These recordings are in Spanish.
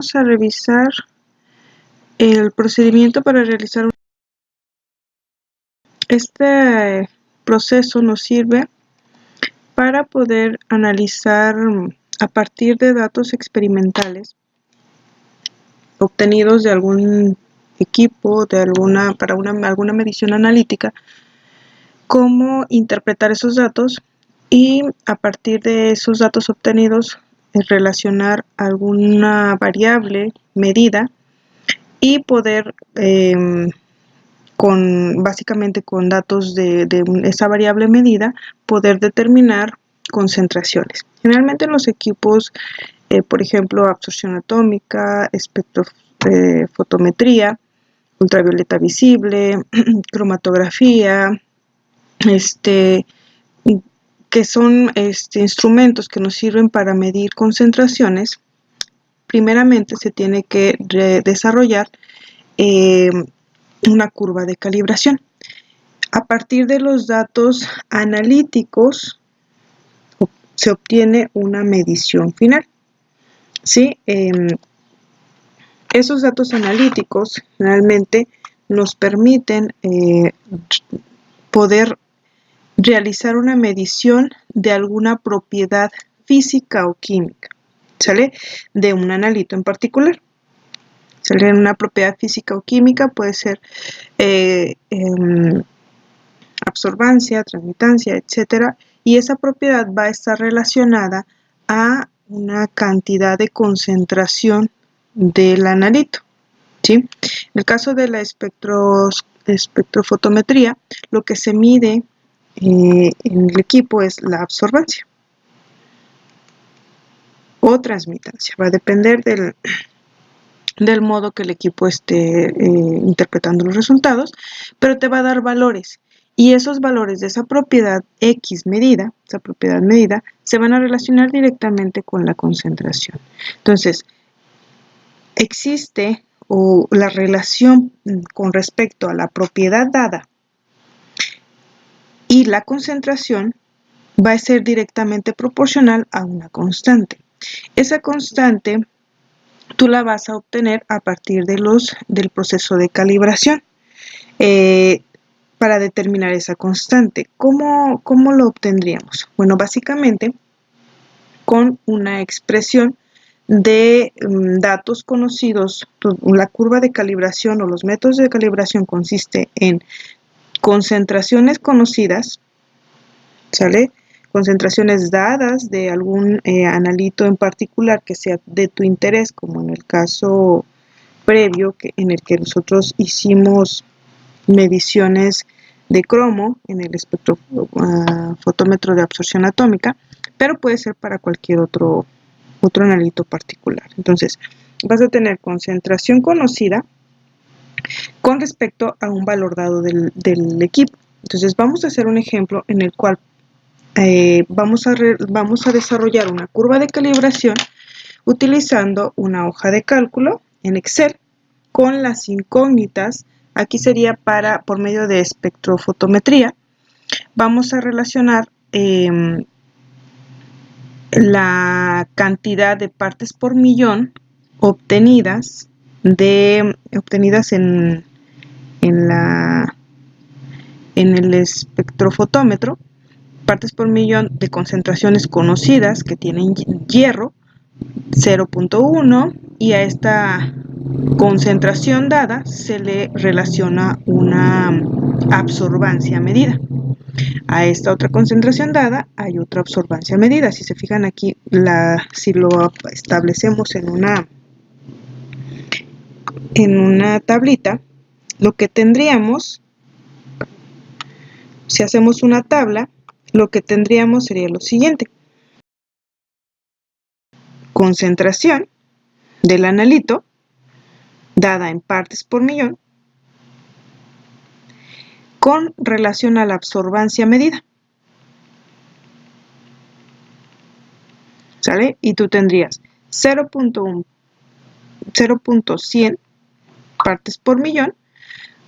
Vamos a revisar el procedimiento para realizar este proceso. Nos sirve para poder analizar a partir de datos experimentales obtenidos de algún equipo, para alguna medición analítica, cómo interpretar esos datos y a partir de esos datos obtenidos relacionar alguna variable medida y poder básicamente con datos de esa variable medida poder determinar concentraciones. Generalmente en los equipos, por ejemplo, absorción atómica, espectrofotometría, ultravioleta visible, cromatografía, que son instrumentos que nos sirven para medir concentraciones. Primeramente se tiene que desarrollar una curva de calibración. A partir de los datos analíticos se obtiene una medición final. ¿Sí? Esos datos analíticos generalmente nos permiten poder realizar una medición de alguna propiedad física o química, ¿sale? De un analito en particular. ¿Sale? Una propiedad física o química puede ser absorbancia, transmitancia, etcétera, y esa propiedad va a estar relacionada a una cantidad de concentración del analito, ¿sí? En el caso de la espectrofotometría, lo que se mide en el equipo es la absorbancia o transmitancia. Va a depender del modo que el equipo esté interpretando los resultados, pero te va a dar valores. Y esos valores de esa propiedad X medida, se van a relacionar directamente con la concentración. Entonces, existe la relación con respecto a la propiedad dada y la concentración va a ser directamente proporcional a una constante. Esa constante tú la vas a obtener a partir del proceso de calibración para determinar esa constante. ¿Cómo lo obtendríamos? Bueno, básicamente con una expresión de datos conocidos. La curva de calibración o los métodos de calibración consiste en concentraciones conocidas, ¿sale? Concentraciones dadas de algún analito en particular que sea de tu interés, como en el caso previo en el que nosotros hicimos mediciones de cromo en el espectrofotómetro de absorción atómica, pero puede ser para cualquier otro analito particular. Entonces, vas a tener concentración conocida con respecto a un valor dado del equipo. Entonces, vamos a hacer un ejemplo en el cual vamos a desarrollar una curva de calibración utilizando una hoja de cálculo en Excel con las incógnitas. Aquí sería por medio de espectrofotometría. Vamos a relacionar la cantidad de partes por millón obtenidas en el espectrofotómetro, partes por millón de concentraciones conocidas que tienen hierro 0.1, y a esta concentración dada se le relaciona una absorbancia medida. A esta otra concentración dada hay otra absorbancia medida. Si se fijan aquí, si lo establecemos en una tablita, lo que tendríamos, si hacemos una tabla, lo que tendríamos sería lo siguiente: concentración del analito dada en partes por millón con relación a la absorbancia medida, ¿sale? Y tú tendrías 0.100 partes por millón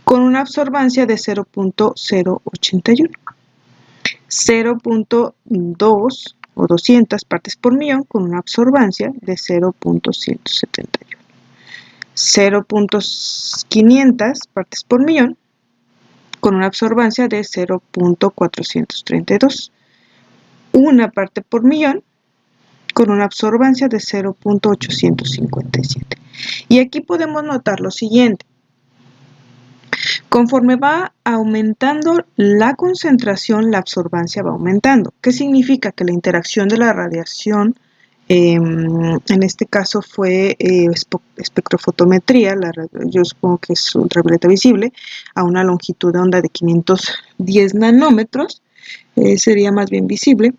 con una absorbancia de 0.081, 0.2 o 200 partes por millón con una absorbancia de 0.171. 0.500 partes por millón con una absorbancia de 0.432. Una parte por millón con una absorbancia de 0.857. Y aquí podemos notar lo siguiente. Conforme va aumentando la concentración, la absorbancia va aumentando. ¿Qué significa? Que la interacción de la radiación, en este caso fue espectrofotometría, yo supongo que es ultravioleta visible, a una longitud de onda de 510 nanómetros, sería más bien visible.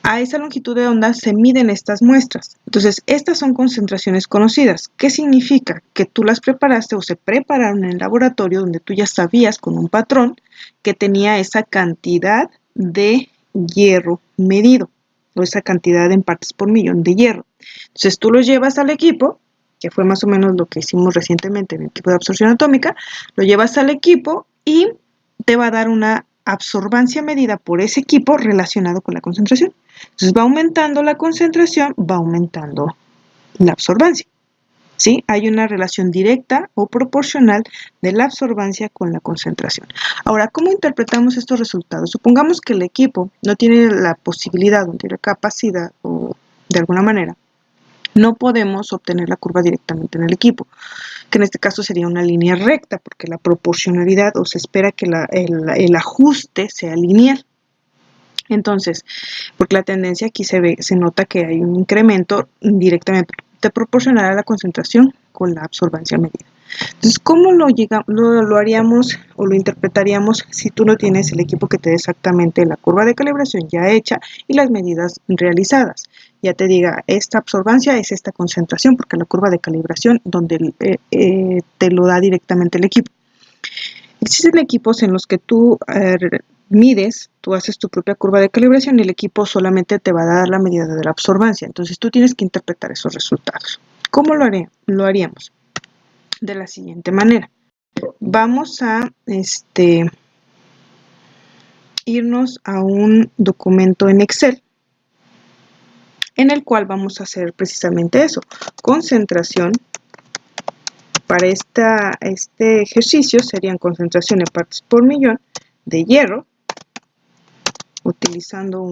A esa longitud de onda se miden estas muestras. Entonces, estas son concentraciones conocidas. ¿Qué significa? Que tú las preparaste o se prepararon en el laboratorio donde tú ya sabías con un patrón que tenía esa cantidad de hierro medido o esa cantidad en partes por millón de hierro. Entonces, tú los llevas al equipo, que fue más o menos lo que hicimos recientemente en el equipo de absorción atómica, lo llevas al equipo y te va a dar una absorbancia medida por ese equipo relacionado con la concentración. Entonces va aumentando la concentración, va aumentando la absorbancia. ¿Sí? Hay una relación directa o proporcional de la absorbancia con la concentración. Ahora, ¿cómo interpretamos estos resultados? Supongamos que el equipo no tiene la posibilidad, no tiene capacidad o de alguna manera no podemos obtener la curva directamente en el equipo, que en este caso sería una línea recta, porque la proporcionalidad o se espera que el ajuste sea lineal. Entonces, porque la tendencia aquí se nota que hay un incremento directamente proporcional a la concentración con la absorbancia medida. Entonces, ¿cómo lo haríamos o lo interpretaríamos si tú no tienes el equipo que te dé exactamente la curva de calibración ya hecha y las medidas realizadas? Ya te diga, esta absorbancia es esta concentración, porque la curva de calibración donde te lo da directamente el equipo. Existen equipos en los que tú mides, tú haces tu propia curva de calibración y el equipo solamente te va a dar la medida de la absorbancia. Entonces tú tienes que interpretar esos resultados. ¿Cómo lo haríamos? De la siguiente manera. Vamos a irnos a un documento en Excel en el cual vamos a hacer precisamente eso. Concentración. Para este ejercicio serían concentración en partes por millón de hierro, utilizando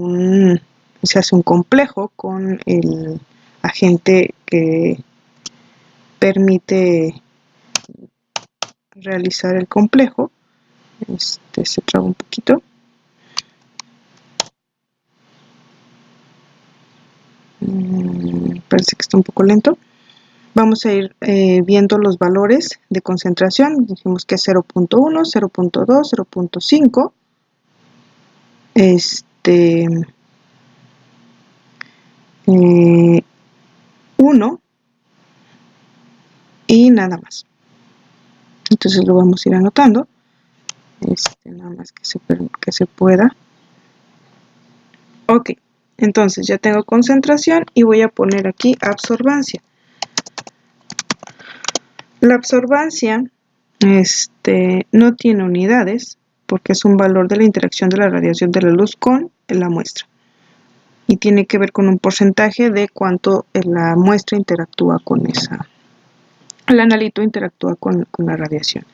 se hace un complejo con el agente que permite realizar el complejo. Se traba un poquito. Parece que está un poco lento. Vamos a ir viendo los valores de concentración. Dijimos que es 0.1, 0.2, 0.5. 1 y nada más. Entonces lo vamos a ir anotando. Nada más que se pueda. Ok, entonces ya tengo concentración y voy a poner aquí absorbancia. La absorbancia no tiene unidades porque es un valor de la interacción de la radiación de la luz con la muestra. Y tiene que ver con un porcentaje de cuánto la muestra interactúa con el analito interactúa con la radiación.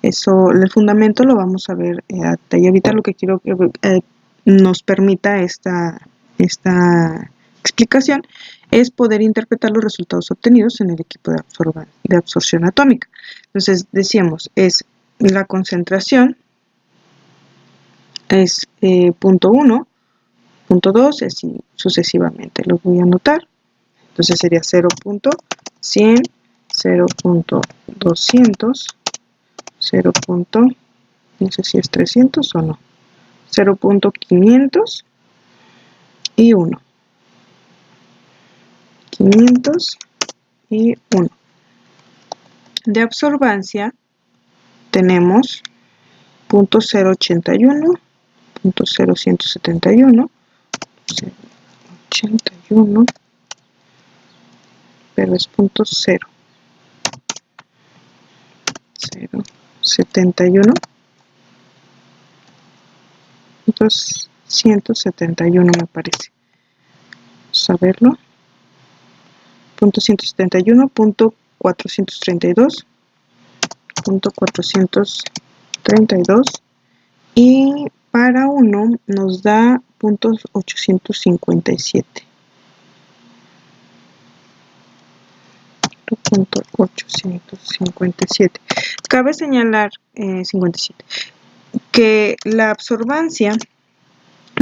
Eso, el fundamento lo vamos a ver y ahorita lo que quiero que nos permita esta explicación es poder interpretar los resultados obtenidos en el equipo de absorción atómica. Entonces decíamos, es la concentración es punto 1, punto 2, así sucesivamente. Lo voy a anotar. Entonces sería 0.100, 0.200, 0. No sé si es 300 o no. 0.500 y 1. 500 y 1. De absorbancia tenemos 0.081, 0.0171, 0.81, pero es 0.071, 171 me parece. Vamos a verlo. punto 171, punto 432, punto 432, y para 1 nos da puntos 857. Punto 857. Cabe señalar 57 que la absorbancia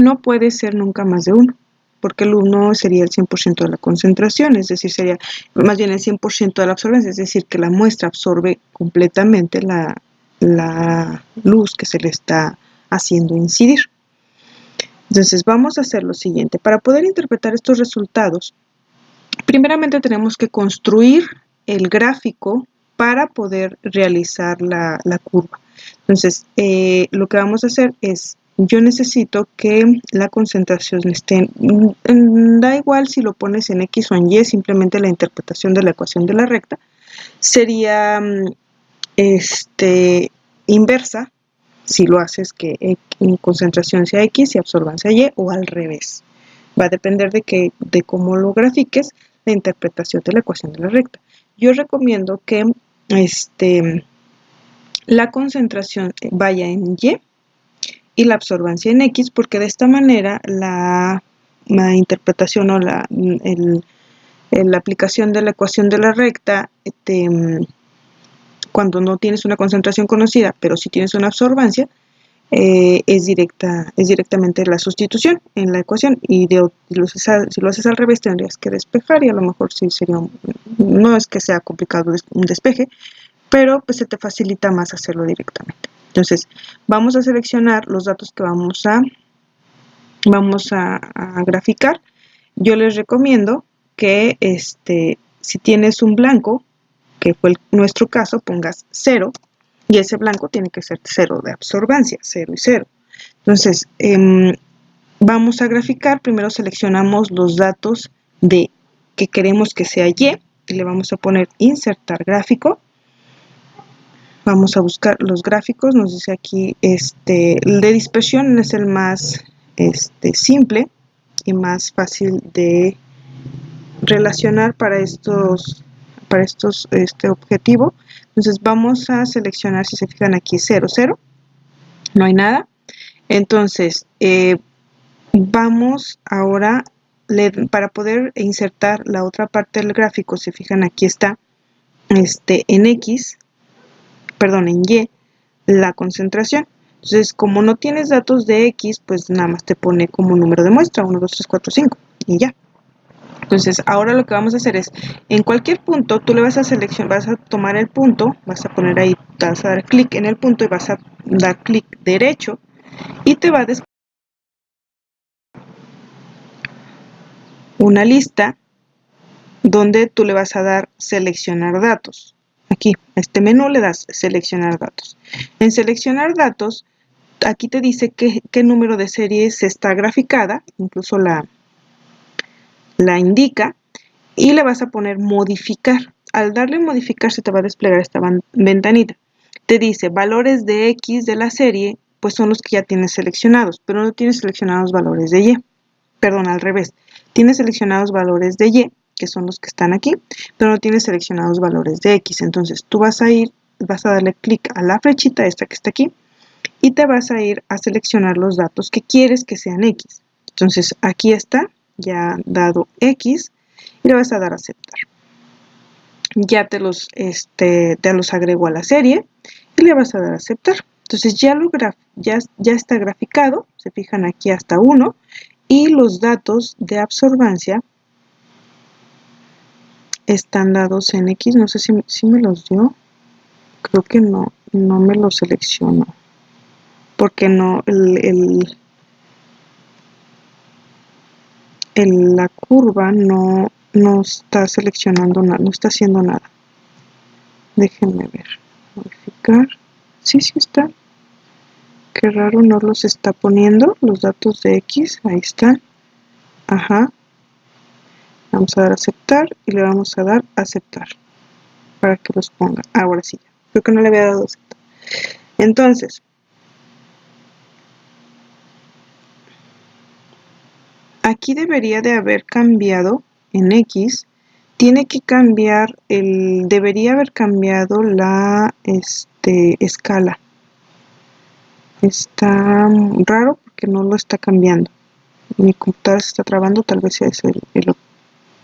no puede ser nunca más de 1, porque el 1 sería el 100% de la concentración, es decir, sería más bien el 100% de la absorbancia, es decir, que la muestra absorbe completamente la luz que se le está haciendo incidir. Entonces vamos a hacer lo siguiente. Para poder interpretar estos resultados, primeramente tenemos que construir el gráfico para poder realizar la curva. Entonces, lo que vamos a hacer es, yo necesito que la concentración esté, da igual si lo pones en X o en Y, simplemente la interpretación de la ecuación de la recta sería inversa si lo haces que concentración sea X y absorbancia Y, o al revés. Va a depender de cómo lo grafiques, la interpretación de la ecuación de la recta. Yo recomiendo que la concentración vaya en Y la absorbancia en X, porque de esta manera la interpretación o la aplicación de la ecuación de la recta, cuando no tienes una concentración conocida, pero sí tienes una absorbancia, es directamente la sustitución en la ecuación, y si lo haces al revés tendrías que despejar, y a lo mejor sí sería, no es que sea complicado un despeje, pero pues se te facilita más hacerlo directamente. Entonces vamos a seleccionar los datos que vamos a graficar. Yo les recomiendo que si tienes un blanco, que fue nuestro caso, pongas 0, y ese blanco tiene que ser 0 de absorbancia, 0 y 0. Entonces, vamos a graficar. Primero seleccionamos los datos que queremos que sea Y, y le vamos a poner insertar gráfico. Vamos a buscar los gráficos. Nos dice aquí, el de dispersión es el más simple y más fácil de relacionar para estos objetivo. Entonces vamos a seleccionar, si se fijan aquí, 0, 0, no hay nada. Entonces vamos ahora, para poder insertar la otra parte del gráfico, se fijan aquí está en X, perdón, en Y, la concentración. Entonces, como no tienes datos de X, pues nada más te pone como número de muestra, 1, 2, 3, 4, 5, y ya. Entonces, ahora lo que vamos a hacer es, en cualquier punto, tú le vas a seleccionar, vas a tomar el punto, vas a poner ahí, vas a dar clic en el punto y vas a dar clic derecho, y te va a descargar una lista donde tú le vas a dar seleccionar datos. Aquí, a este menú le das seleccionar datos. En seleccionar datos, aquí te dice qué número de series está graficada, incluso la indica, y le vas a poner modificar. Al darle modificar se te va a desplegar esta ventanita. Te dice valores de X de la serie, pues son los que ya tienes seleccionados, pero no tienes seleccionados valores de Y. Perdón, al revés. Tienes seleccionados valores de Y, que son los que están aquí, pero no tienes seleccionados valores de X. Entonces tú vas a darle clic a la flechita esta que está aquí, y te vas a ir a seleccionar los datos que quieres que sean X. Entonces aquí está, ya dado X, y le vas a dar a aceptar. Ya te los agrego a la serie y le vas a dar a aceptar. Entonces ya está graficado, se fijan aquí hasta 1, y los datos de absorbancia están dados en X. No sé si me los dio, creo que no me los seleccionó, porque no, la curva no está seleccionando nada, no está haciendo nada. Déjenme ver, modificar, sí está, qué raro, no los está poniendo los datos de X, ahí están, ajá, vamos a dar a aceptar y le vamos a dar a aceptar para que los ponga. Ahora sí, creo que no le había dado a aceptar. Entonces, aquí debería de haber cambiado en X, tiene que cambiar, debería haber cambiado la escala. Está raro porque no lo está cambiando. Mi computadora se está trabando, tal vez es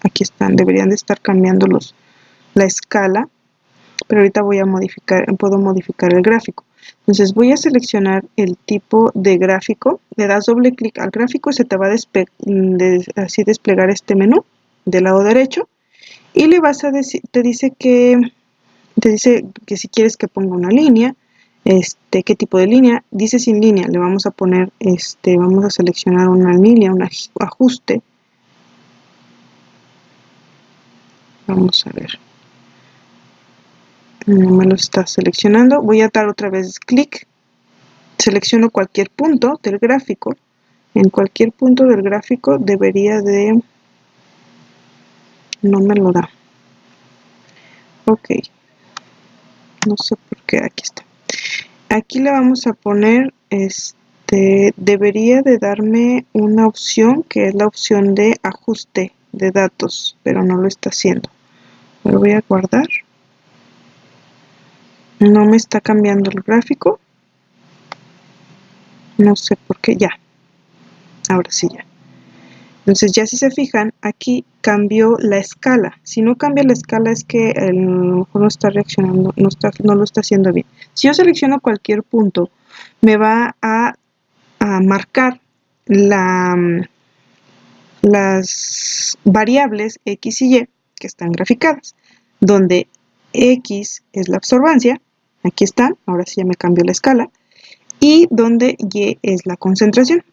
aquí están, deberían de estar cambiando la escala, pero ahorita puedo modificar el gráfico. Entonces voy a seleccionar el tipo de gráfico, le das doble clic al gráfico y se te va a así desplegar este menú del lado derecho, y le vas a decir, te dice que si quieres que ponga una línea, qué tipo de línea. Dice sin línea, le vamos a poner, vamos a seleccionar una línea, un ajuste. Vamos a ver, no me lo está seleccionando. Voy a dar otra vez clic, selecciono cualquier punto del gráfico. En cualquier punto del gráfico debería de, no me lo da. Ok, no sé por qué, aquí está. Aquí le vamos a poner, debería de darme una opción que es la opción de ajuste de datos, pero no lo está haciendo. Lo voy a guardar. No me está cambiando el gráfico. No sé por qué, ya. Ahora sí ya. Entonces ya si se fijan, aquí cambió la escala. Si no cambia la escala es que a lo mejor no está reaccionando, no lo está haciendo bien. Si yo selecciono cualquier punto, me va a marcar las variables X y Y que están graficadas, donde X es la absorbancia, aquí están, ahora sí ya me cambió la escala, y donde Y es la concentración.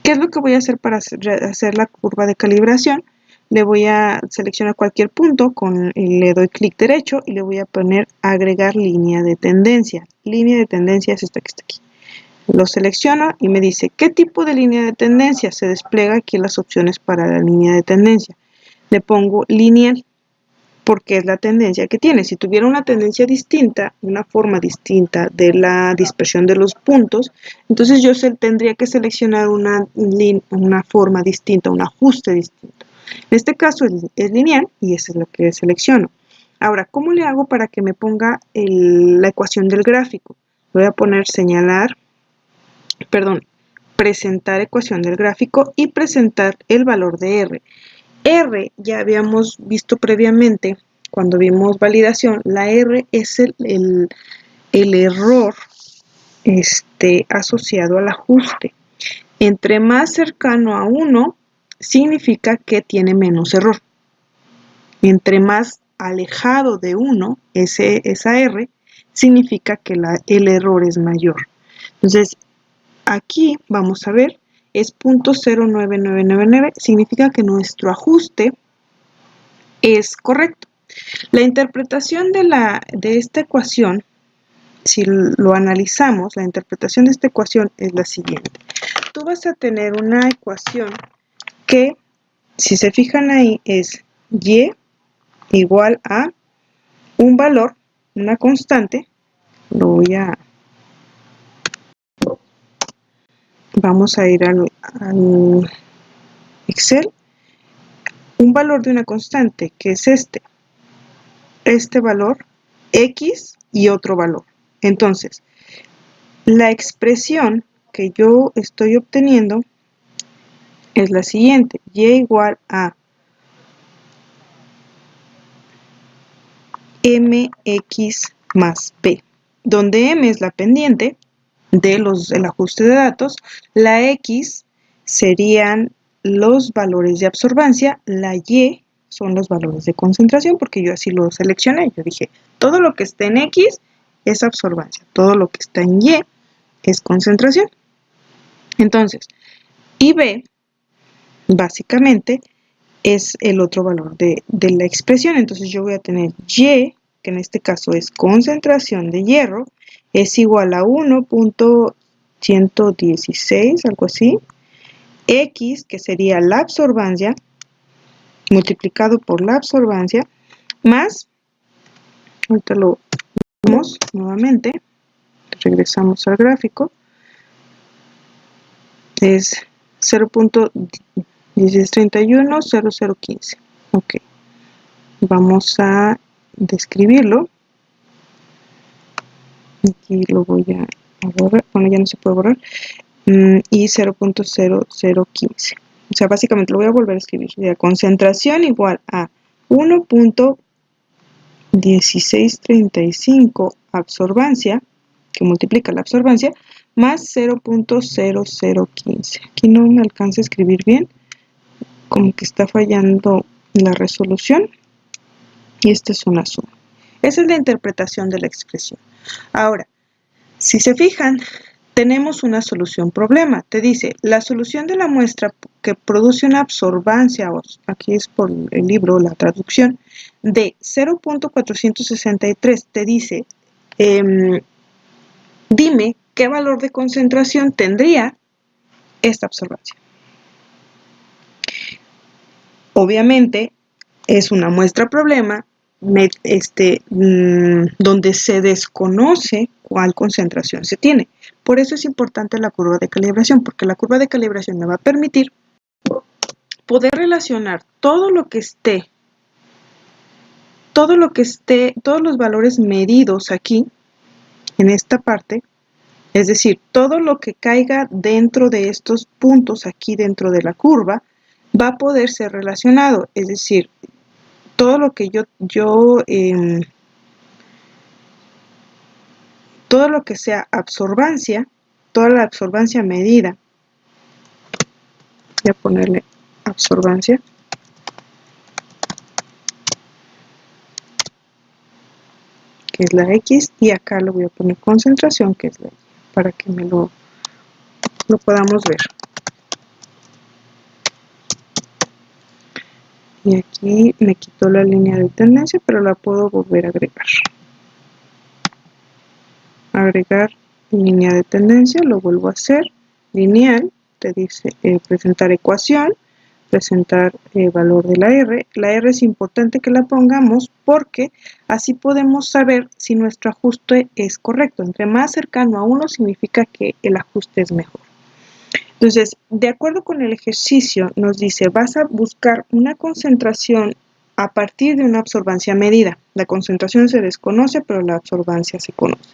¿Qué es lo que voy a hacer para hacer la curva de calibración? Le voy a seleccionar cualquier punto, le doy clic derecho y le voy a poner agregar línea de tendencia. Línea de tendencia es esta que está aquí. Lo selecciono y me dice qué tipo de línea de tendencia. Se despliega aquí las opciones para la línea de tendencia. Le pongo lineal porque es la tendencia que tiene. Si tuviera una tendencia distinta, una forma distinta de la dispersión de los puntos, entonces yo tendría que seleccionar una forma distinta, un ajuste distinto. En este caso es lineal y eso es lo que selecciono. Ahora, ¿cómo le hago para que me ponga la ecuación del gráfico? Voy a poner presentar ecuación del gráfico y presentar el valor de R. R ya habíamos visto previamente cuando vimos validación, la R es el error asociado al ajuste. Entre más cercano a 1 significa que tiene menos error. Entre más alejado de 1 esa R significa que el error es mayor. Entonces aquí vamos a ver, es 0.09999, significa que nuestro ajuste es correcto. La interpretación de esta ecuación, si lo analizamos, la interpretación de esta ecuación es la siguiente. Tú vas a tener una ecuación que, si se fijan ahí, es y igual a un valor, una constante. Vamos a ir al Excel. Un valor de una constante, que es este valor, X y otro valor. Entonces, la expresión que yo estoy obteniendo es la siguiente: y igual a mx más b, donde m es la pendiente del ajuste de datos, la x serían los valores de absorbancia, la y son los valores de concentración, porque yo así lo seleccioné. Yo dije, todo lo que está en x es absorbancia, todo lo que está en y es concentración. Entonces, y b básicamente es el otro valor de la expresión. Entonces yo voy a tener y, que en este caso es concentración de hierro, es igual a 1.116, algo así, x, que sería la absorbancia, multiplicado por la absorbancia, más, ahorita lo vemos nuevamente, regresamos al gráfico, es 0.1631, 0015, ok. Vamos a describirlo. Aquí lo voy a borrar. Bueno, ya no se puede borrar. Y 0.0015. O sea, básicamente lo voy a volver a escribir. La concentración igual a 1.1635 absorbancia, que multiplica la absorbancia, más 0.0015. Aquí no me alcanza a escribir bien, como que está fallando la resolución. Y esta es una suma. Esa es la interpretación de la expresión. Ahora, si se fijan, tenemos una solución problema. Te dice, la solución de la muestra que produce una absorbancia, aquí es por el libro, la traducción, de 0.463, te dice, dime qué valor de concentración tendría esta absorbancia. Obviamente, es una muestra problema donde se desconoce cuál concentración se tiene. Por eso es importante la curva de calibración, porque la curva de calibración me va a permitir poder relacionar todo lo que esté, todos los valores medidos aquí, en esta parte, es decir, todo lo que caiga dentro de estos puntos aquí dentro de la curva, va a poder ser relacionado, es decir, todo lo que todo lo que sea absorbancia, toda la absorbancia medida, voy a ponerle absorbancia, que es la X, y acá lo voy a poner concentración, que es la Y, para que me lo podamos ver. Y aquí me quitó la línea de tendencia, pero la puedo volver a agregar. Agregar línea de tendencia, lo vuelvo a hacer, lineal, te dice presentar ecuación, presentar valor de la R. La R es importante que la pongamos porque así podemos saber si nuestro ajuste es correcto. Entre más cercano a 1 significa que el ajuste es mejor. Entonces, de acuerdo con el ejercicio, nos dice, vas a buscar una concentración a partir de una absorbancia medida. La concentración se desconoce, pero la absorbancia se conoce.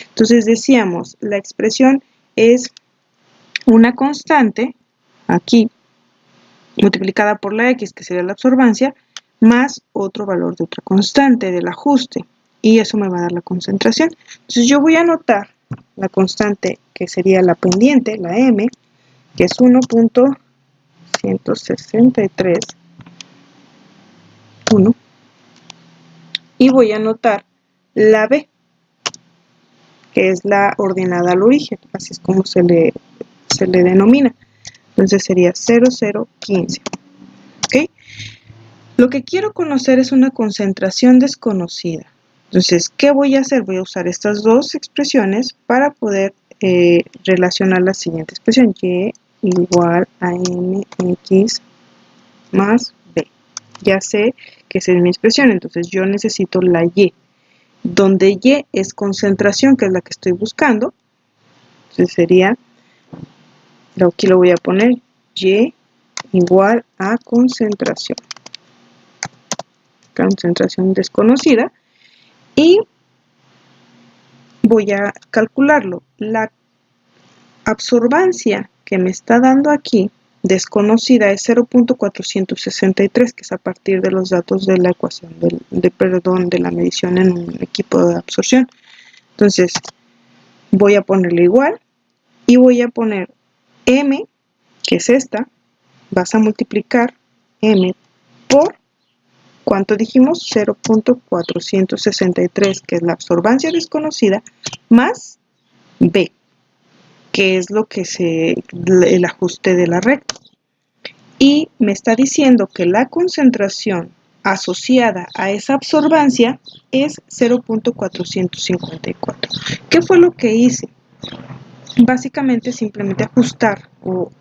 Entonces, decíamos, la expresión es una constante, aquí, multiplicada por la X, que sería la absorbancia, más otro valor de otra constante del ajuste. Y eso me va a dar la concentración. Entonces, yo voy a anotar la constante, que sería la pendiente, la M, que es 1.163, y voy a anotar la B, que es la ordenada al origen, así es como se le denomina. Entonces sería 0,015. ¿Ok? Lo que quiero conocer es una concentración desconocida. Entonces, ¿qué voy a hacer? Voy a usar estas dos expresiones para poder relacionar la siguiente expresión. Y igual a mx más b. Ya sé que esa es mi expresión, entonces yo necesito la y, donde y es concentración, que es la que estoy buscando. Entonces sería, aquí lo voy a poner, y igual a concentración desconocida, y voy a calcularlo. La absorbancia que me está dando aquí desconocida es 0.463, que es a partir de los datos de la ecuación de la medición en un equipo de absorción. Entonces voy a ponerle igual y voy a poner M, que es esta, vas a multiplicar M por, ¿cuánto dijimos? 0.463, que es la absorbancia desconocida, más B, que es lo que el ajuste de la recta. Y me está diciendo que la concentración asociada a esa absorbancia es 0.454. ¿Qué fue lo que hice? Básicamente simplemente ajustar o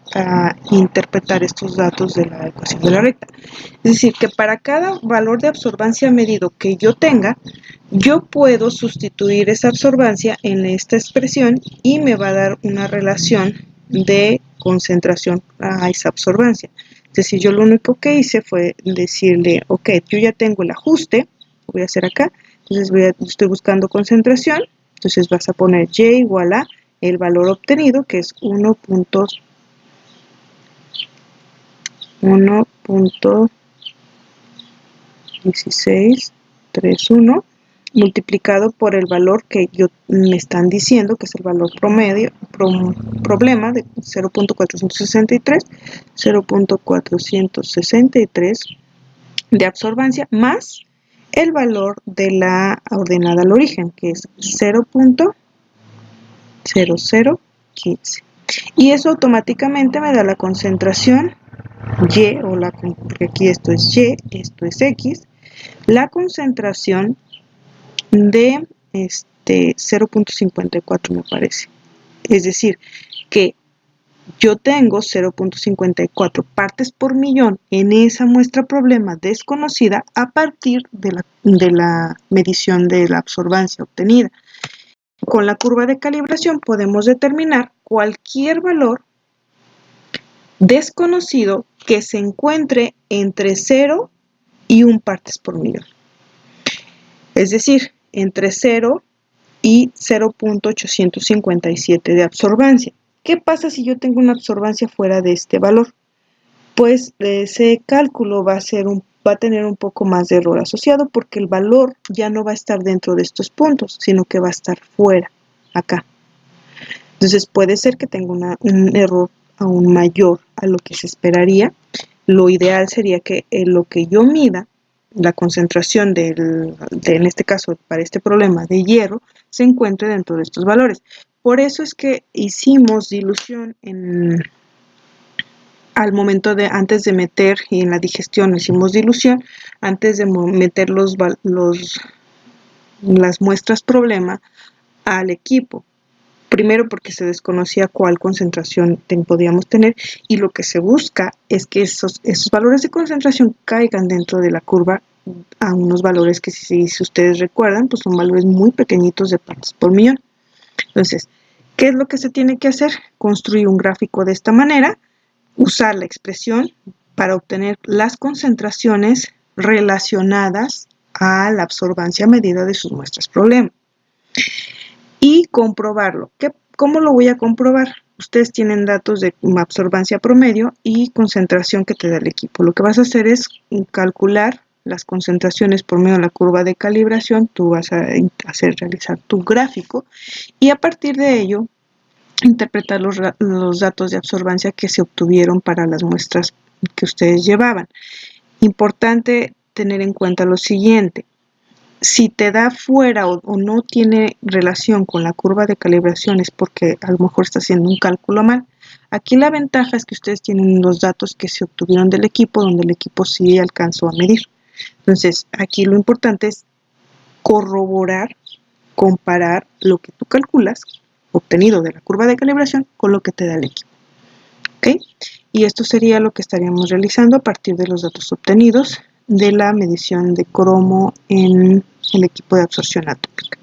interpretar estos datos de la ecuación de la recta. Es decir, que para cada valor de absorbancia medido que yo tenga, yo puedo sustituir esa absorbancia en esta expresión y me va a dar una relación de concentración a esa absorbancia. decir, yo lo único que hice fue decirle, ok, yo ya tengo el ajuste, voy a hacer acá, entonces estoy buscando concentración, entonces vas a poner Y igual a el valor obtenido, que es 1.1631 multiplicado por el valor que me están diciendo, que es el valor promedio, problema de 0.463 de absorbancia, más el valor de la ordenada al origen, que es 0.0015. Y eso automáticamente me da la concentración Y, porque aquí esto es Y, esto es X, la concentración de 0.54 me parece. Es decir, que yo tengo 0.54 partes por millón en esa muestra problema desconocida a partir de la medición de la absorbancia obtenida. Con la curva de calibración podemos determinar cualquier valor desconocido que se encuentre entre 0 y 1 partes por millón. Es decir, entre 0 y 0.857 de absorbancia. ¿Qué pasa si yo tengo una absorbancia fuera de este valor? Pues ese cálculo va a tener un poco más de error asociado porque el valor ya no va a estar dentro de estos puntos, sino que va a estar fuera, acá. Entonces puede ser que tenga un error aún mayor a lo que se esperaría. Lo ideal sería que lo que yo mida, la concentración en este caso, para este problema de hierro, se encuentre dentro de estos valores. Por eso es que hicimos dilución al momento antes de meter, y en la digestión hicimos dilución, antes de meter las muestras problema al equipo. Primero porque se desconocía cuál concentración podíamos tener, y lo que se busca es que esos valores de concentración caigan dentro de la curva a unos valores que, si ustedes recuerdan, pues son valores muy pequeñitos de partes por millón. Entonces, ¿qué es lo que se tiene que hacer? Construir un gráfico de esta manera, usar la expresión para obtener las concentraciones relacionadas a la absorbancia medida de sus muestras problema. Y comprobarlo. ¿Cómo lo voy a comprobar? Ustedes tienen datos de absorbancia promedio y concentración que te da el equipo. Lo que vas a hacer es calcular las concentraciones por medio de la curva de calibración. Tú vas a realizar tu gráfico y a partir de ello interpretar los datos de absorbancia que se obtuvieron para las muestras que ustedes llevaban. Importante tener en cuenta lo siguiente. Si te da fuera o no tiene relación con la curva de calibración, es porque a lo mejor está haciendo un cálculo mal. Aquí la ventaja es que ustedes tienen los datos que se obtuvieron del equipo, donde el equipo sí alcanzó a medir. Entonces, aquí lo importante es corroborar, comparar lo que tú calculas, obtenido de la curva de calibración, con lo que te da el equipo. ¿Ok? Y esto sería lo que estaríamos realizando a partir de los datos obtenidos de la medición de cromo en el equipo de absorción atómica.